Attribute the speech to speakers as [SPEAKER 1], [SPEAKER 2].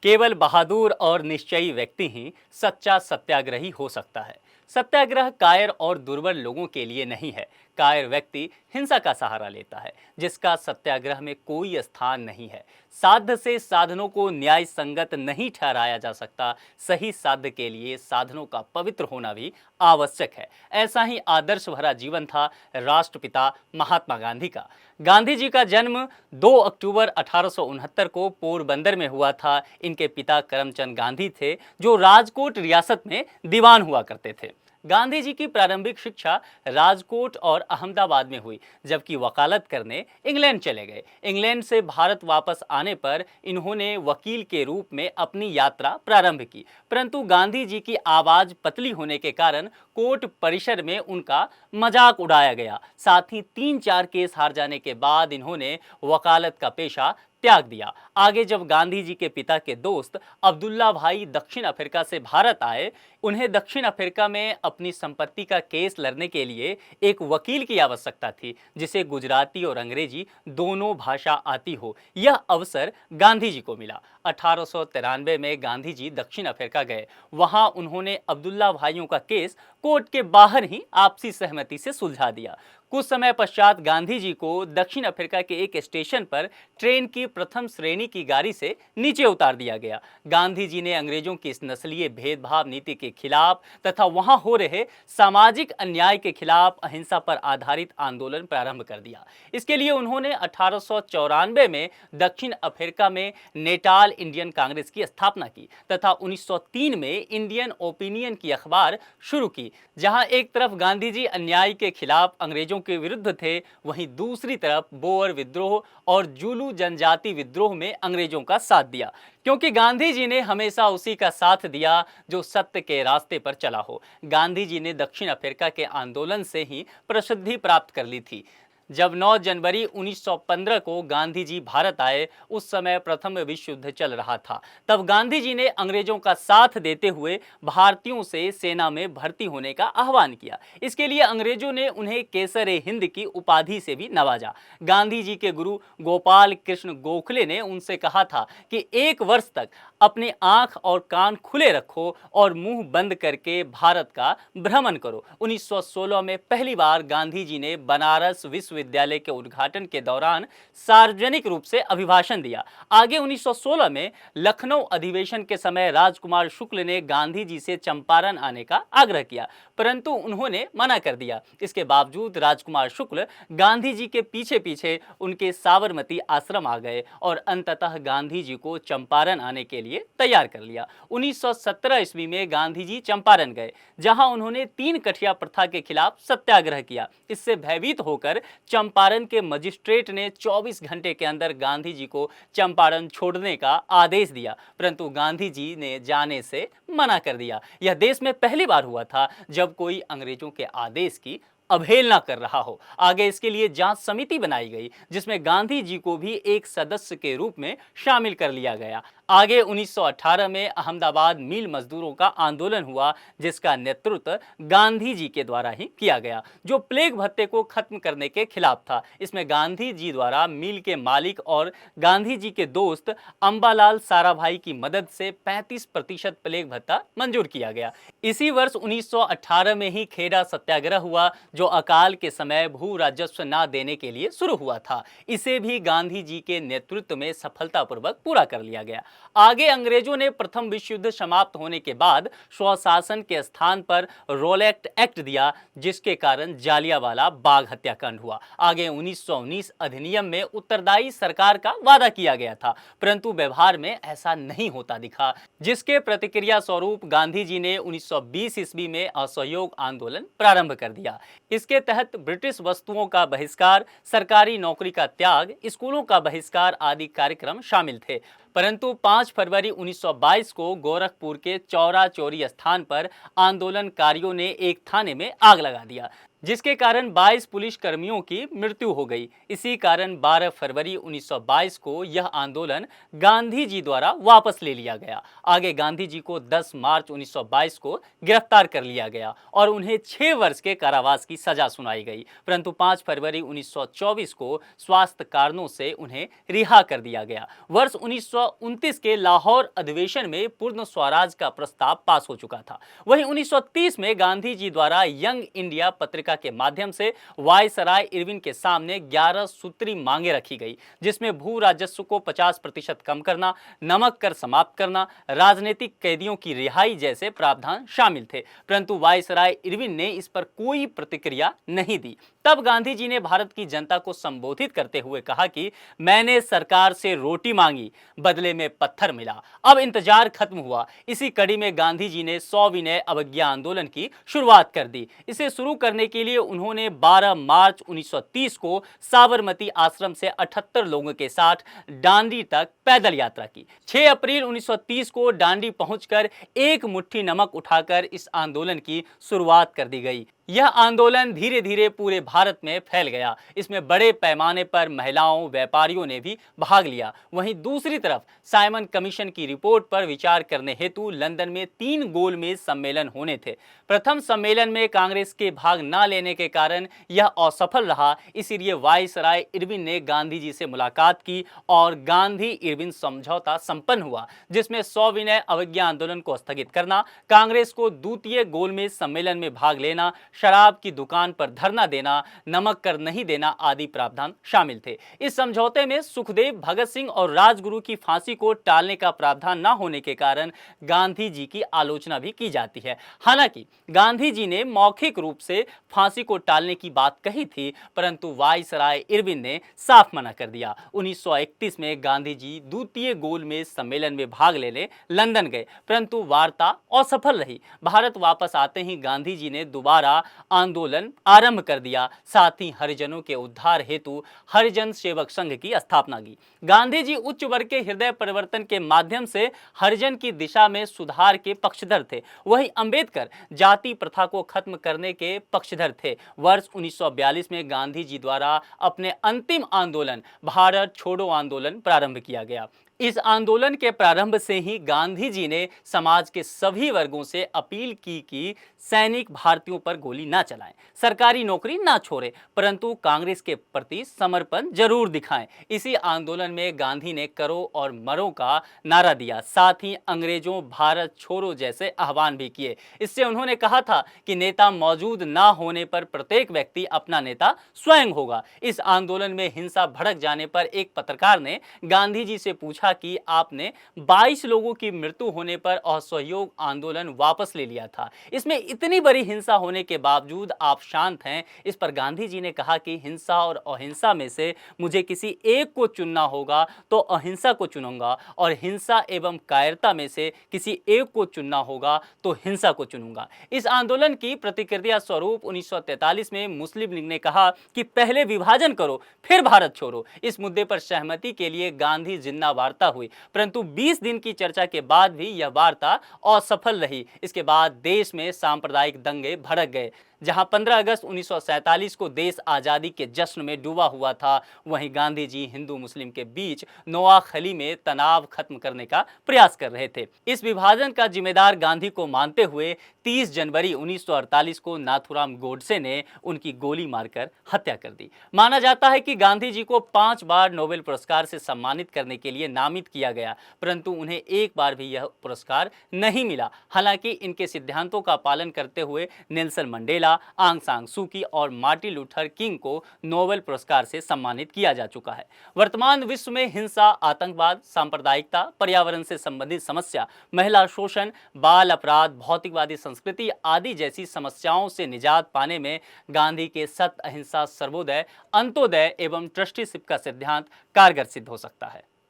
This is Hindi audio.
[SPEAKER 1] केवल बहादुर और निश्चयी व्यक्ति ही सच्चा सत्याग्रही हो सकता है। सत्याग्रह कायर और दुर्बल लोगों के लिए नहीं है। कायर व्यक्ति हिंसा का सहारा लेता है, जिसका सत्याग्रह में कोई स्थान नहीं है। साध्य से साधनों को न्याय संगत नहीं ठहराया जा सकता। सही साध्य के लिए साधनों का पवित्र होना भी आवश्यक है। ऐसा ही आदर्श भरा जीवन था राष्ट्रपिता महात्मा गांधी का। गांधी जी का जन्म 2 अक्टूबर 1869 को पोरबंदर में हुआ था। इनके पिता करमचंद गांधी थे, जो राजकोट रियासत में दीवान हुआ करते थे। गांधी जी की प्रारंभिक शिक्षा राजकोट और अहमदाबाद में हुई, जबकि वकालत करने इंग्लैंड चले गए। इंग्लैंड से भारत वापस आने पर इन्होंने वकील के रूप में अपनी यात्रा प्रारंभ की, परंतु गांधी जी की आवाज पतली होने के कारण कोर्ट परिसर में उनका मजाक उड़ाया गया। साथ ही 3-4 केस हार जाने के बाद इन्होंने वकालत का पेशा त्याग दिया। आगे जब गांधी जी के पिता के दोस्त अब्दुल्ला भाई दक्षिण अफ्रीका से भारत आए, उन्हें दक्षिण अफ्रीका में अपनी संपत्ति का केस लड़ने के लिए एक वकील की आवश्यकता थी, जिसे गुजराती और अंग्रेजी दोनों भाषा आती हो। यह अवसर गांधी जी को मिला। 1893 में गांधी जी दक्षिण अफ्रीका गए। वहां उन्होंने अब्दुल्ला भाइयों का केस कोर्ट के बाहर ही आपसी सहमति से सुलझा दिया। कुछ समय पश्चात गांधी जी को दक्षिण अफ्रीका के एक स्टेशन पर ट्रेन की प्रथम श्रेणी की गाड़ी से नीचे उतार दिया गया। गांधी जी ने अंग्रेजों की इस नस्लीय भेदभाव नीति के खिलाफ तथा वहां हो रहे सामाजिक अन्याय के खिलाफ अहिंसा पर आधारित आंदोलन प्रारंभ कर दिया। इसके लिए उन्होंने 1894 में दक्षिण अफ्रीका में नेटाल इंडियन कांग्रेस की स्थापना की तथा 1903 में इंडियन ओपिनियन की अखबार शुरू की, जहां एक तरफ गांधी जी अन्याय के खिलाफ अंग्रेजों के विरुद्ध थे, वहीं दूसरी तरफ बोअर विद्रोह और जुलू जनजाति विद्रोह में अंग्रेजों का साथ दिया, क्योंकि गांधी जी ने हमेशा उसी का साथ दिया जो सत्य के रास्ते पर चला हो। गांधी जी ने दक्षिण अफ्रीका के आंदोलन से ही प्रसिद्धि प्राप्त कर ली थी। जब 9 जनवरी 1915 को गांधी जी भारत आए, उस समय प्रथम विश्व युद्ध चल रहा था। तब गांधी जी ने अंग्रेजों का साथ देते हुए भारतीयों से सेना में भर्ती होने का आह्वान किया। इसके लिए अंग्रेजों ने उन्हें केसर-ए-हिंद की उपाधि से भी नवाजा। गांधी जी के गुरु गोपाल कृष्ण गोखले ने उनसे कहा था कि 1 वर्ष तक अपने आंख और कान खुले रखो और मुंह बंद करके भारत का भ्रमण करो। 1916 में पहली बार गांधी जी ने बनारस विश्वविद्यालय के उद्घाटन के दौरान सार्वजनिक रूप से अभिभाषण दिया। आगे 1916 में लखनऊ अधिवेशन के समय राजकुमार शुक्ल ने गांधी जी से चंपारण आने का आग्रह किया, परंतु उन्होंने मना कर दिया। इसके बावजूद राजकुमार शुक्ल गांधी जी के पीछे पीछे उनके साबरमती आश्रम आ गए और अंततः गांधी जी को चंपारण आने के लिए तैयार कर लिया। 1917 ईस्वी में गांधी जी चंपारण गए, जहां उन्होंने 3 कठिया प्रथा के खिलाफ सत्याग्रह किया। इससे भयभीत होकर चंपारण के मजिस्ट्रेट ने 24 घंटे के अंदर गांधी जी को चंपारण छोड़ने का आदेश दिया, परंतु गांधी जी ने जाने से मना कर दिया। यह देश में पहली बार हुआ था जब कोई अंग्रेजों के आदेश की अवहेलना कर रहा हो। आगे इसके लिए जांच समिति बनाई गई, जिसमें गांधी जी को भी एक सदस्य के रूप में शामिल कर लिया गया। आगे 1918 में अहमदाबाद मिल मजदूरों का आंदोलन हुआ, जिसका नेतृत्व गांधी जी के द्वारा ही किया गया, जो प्लेग भत्ते को खत्म करने के खिलाफ था। इसमें गांधी जी द्वारा मिल के मालिक और गांधी जी के दोस्त अंबालाल साराभाई की मदद से 35% प्लेग भत्ता मंजूर किया गया। इसी वर्ष 1918 में ही खेड़ा सत्याग्रह हुआ, जो अकाल के समय भू राजस्व न देने के लिए शुरू हुआ था। इसे भी गांधी जी के नेतृत्व में सफलतापूर्वक पूरा कर लिया गया। आगे अंग्रेजों ने प्रथम विश्व युद्ध समाप्त होने के बाद स्वशासन के स्थान पर रोलेक्ट एक्ट दिया, जिसके कारण जालियांवाला बाग हत्याकांड हुआ। आगे 1919 अधिनियम में उत्तरदायी सरकार का वादा किया गया था, परंतु व्यवहार में ऐसा नहीं होता दिखा, जिसके प्रतिक्रिया स्वरूप गांधी जी ने 1920 ईस्वी में असहयोग आंदोलन प्रारंभ कर दिया। इसके तहत ब्रिटिश वस्तुओं का बहिष्कार, सरकारी नौकरी का त्याग, स्कूलों का बहिष्कार आदि कार्यक्रम शामिल थे। परंतु 5 फरवरी 1922 को गोरखपुर के चौरा चौरी स्थान पर आंदोलनकारियों ने एक थाने में आग लगा दिया, जिसके कारण 22 पुलिस कर्मियों की मृत्यु हो गई। इसी कारण 12 फरवरी 1922 को यह आंदोलन गांधी जी द्वारा वापस ले लिया गया। आगे गांधी जी को 10 मार्च 1922 को गिरफ्तार कर लिया गया और उन्हें 6 वर्ष के कारावास की सजा सुनाई गई, परंतु 5 फरवरी 1924 को स्वास्थ्य कारणों से उन्हें रिहा कर दिया गया। वर्ष 1929 के लाहौर अधिवेशन में पूर्ण स्वराज का प्रस्ताव पास हो चुका था। वहीं 1930 में गांधी जी द्वारा यंग इंडिया पत्रिका के माध्यम से वायसराय इरविन के सामने 11 सूत्री मांगे रखी गई, जिसमें भू राजस्व को 50% कम करना, नमक कर समाप्त करना, राजनीतिक कैदियों की रिहाई जैसे प्रावधान शामिल थे। परंतु वायसराय इरविन ने इस पर कोई प्रतिक्रिया नहीं दी। तब गांधी जी ने भारत की जनता को संबोधित करते हुए कहा कि मैंने सरकार से रोटी मांगी, बदले में पत्थर मिला। अब इंतजार खत्म हुआ। इसी कड़ी में गांधी जी ने सविनय अवज्ञा आंदोलन की शुरुआत कर दी। इसे शुरू करने के लिए उन्होंने 12 मार्च 1930 को साबरमती आश्रम से 78 लोगों के साथ डांडी तक पैदल यात्रा की। 6 अप्रैल 1930 को डांडी पहुंचकर एक मुट्ठी नमक उठाकर इस आंदोलन की शुरुआत कर दी गई। यह आंदोलन धीरे धीरे पूरे भारत में फैल गया। इसमें बड़े पैमाने पर महिलाओं, व्यापारियों ने भी भाग लिया। वहीं दूसरी तरफ साइमन कमीशन की रिपोर्ट पर विचार करने हेतु लंदन में 3 गोलमेज सम्मेलन होने थे। प्रथम सम्मेलन में कांग्रेस के भाग न लेने के कारण यह असफल रहा। इसीलिए वायसराय इरविन ने गांधी जी से मुलाकात की और गांधी इरविन समझौता संपन्न हुआ, जिसमें सविनय अवज्ञा आंदोलन को स्थगित करना, कांग्रेस को द्वितीय गोलमेज सम्मेलन में भाग लेना, शराब की दुकान पर धरना देना, नमक कर नहीं देना आदि प्रावधान शामिल थे। इस समझौते में सुखदेव, भगत सिंह और राजगुरु की फांसी को टालने का प्रावधान न होने के कारण गांधी जी की आलोचना भी की जाती है। हालांकि गांधी जी ने मौखिक रूप से फांसी को टालने की बात कही थी, परंतु वायसराय इरविन ने साफ मना कर दिया। 1931 में गांधी जी द्वितीय गोलमेज सम्मेलन में भाग लेने लंदन गए, परंतु वार्ता असफल रही। भारत वापस आते ही गांधी जी ने दोबारा आंदोलन आरंभ कर दिया। साथ ही हरिजनों के उद्धार हेतु हरिजन सेवक संघ की स्थापना की। गांधी जी उच्च वर्ग के हृदय परिवर्तन के माध्यम से हरिजन की दिशा में सुधार के पक्षधर थे। वहीं अंबेडकर जाति प्रथा को खत्म करने के पक्षधर थे। वर्ष 1942 में गांधी जी द्वारा अपने अंतिम आंदोलन भारत छोड़ो आंदोलन प्रारंभ किया गया। इस आंदोलन के प्रारंभ से ही गांधी जी ने समाज के सभी वर्गों से अपील की कि सैनिक भारतीयों पर गोली ना चलाएं, सरकारी नौकरी ना छोड़ें, परंतु कांग्रेस के प्रति समर्पण जरूर दिखाएं। इसी आंदोलन में गांधी ने करो और मरो का नारा दिया। साथ ही अंग्रेजों भारत छोड़ो जैसे आह्वान भी किए। इससे उन्होंने कहा था कि नेता मौजूद ना होने पर प्रत्येक व्यक्ति अपना नेता स्वयं होगा। इस आंदोलन में हिंसा भड़क जाने पर एक पत्रकार ने गांधी जी से पूछा कि आपने 22 लोगों की मृत्यु होने पर असहयोग आंदोलन वापस ले लिया था, इसमें इतनी बड़ी हिंसा होने के बावजूद आप शांत हैं। इस पर गांधी जी ने कहा कि हिंसा और अहिंसा में से मुझे किसी एक को चुनना होगा तो अहिंसा को चुनूंगा, और हिंसा एवं कायरता में से किसी एक को चुनना होगा तो हिंसा को चुनूंगा। इस आंदोलन की प्रतिक्रिया स्वरूप 1943 में मुस्लिम लीग ने कहा कि पहले विभाजन करो फिर भारत छोड़ो। इस मुद्दे पर सहमति के लिए गांधी जिन्ना वार्ता हुई, परंतु 20 दिन की चर्चा के बाद भी यह वार्ता असफल रही। इसके बाद देश में सांप्रदायिक दंगे भड़क गए। जहां 15 अगस्त 1947 को देश आज़ादी के जश्न में डूबा हुआ था, वहीं गांधी जी हिंदू मुस्लिम के बीच नोआखली में तनाव खत्म करने का प्रयास कर रहे थे। इस विभाजन का जिम्मेदार गांधी को मानते हुए 30 जनवरी 1948 को नाथूराम गोडसे ने उनकी गोली मारकर हत्या कर दी। माना जाता है कि गांधी जी को 5 बार नोबेल पुरस्कार से सम्मानित करने के लिए नामित किया गया, परंतु उन्हें एक बार भी यह पुरस्कार नहीं मिला। हालांकि इनके सिद्धांतों का पालन करते हुए नेल्सन मंडेला, आंग सान सू की और मार्टिन लूथर किंग को नोबेल पुरस्कार से सम्मानित किया जा चुका है। वर्तमान विश्व में हिंसा, आतंकवाद, सांप्रदायिकता, पर्यावरण से संबंधित समस्या, महिला शोषण, बाल अपराध, भौतिकवादी संस्कृति आदि जैसी समस्याओं से निजात पाने में गांधी के सत्य, अहिंसा, सर्वोदय, अंत्योदय एवं ट्रस्टीशिप का सिद्धांत कारगर सिद्ध हो सकता है।